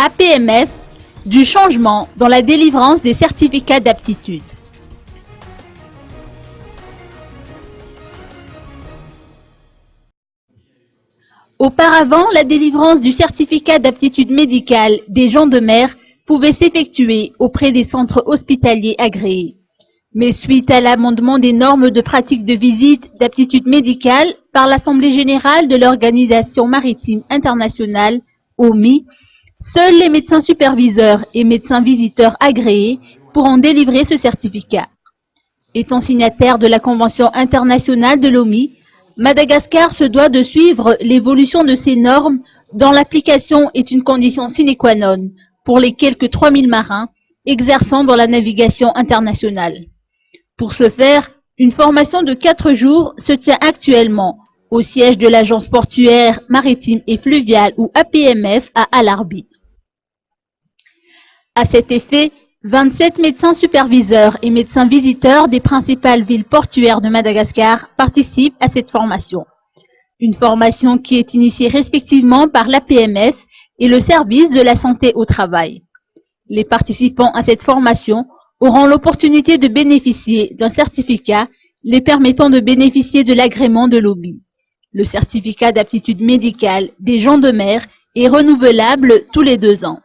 APMF, du changement dans la délivrance des certificats d'aptitude. Auparavant, la délivrance du certificat d'aptitude médicale des gens de mer pouvait s'effectuer auprès des centres hospitaliers agréés. Mais suite à l'amendement des normes de pratique de visite d'aptitude médicale par l'Assemblée générale de l'Organisation maritime internationale, OMI, seuls les médecins superviseurs et médecins visiteurs agréés pourront délivrer ce certificat. Étant signataire de la Convention internationale de l'OMI, Madagascar se doit de suivre l'évolution de ces normes dont l'application est une condition sine qua non pour les quelques 3000 marins exerçant dans la navigation internationale. Pour ce faire, une formation de 4 jours se tient actuellement au siège de l'Agence portuaire, maritime et fluviale ou APMF à Alarbi. À cet effet, 27 médecins superviseurs et médecins visiteurs des principales villes portuaires de Madagascar participent à cette formation. Une formation qui est initiée respectivement par l'APMF et le service de la santé au travail. Les participants à cette formation auront l'opportunité de bénéficier d'un certificat les permettant de bénéficier de l'agrément de l'OMI. Le certificat d'aptitude médicale des gens de mer est renouvelable tous les 2 ans.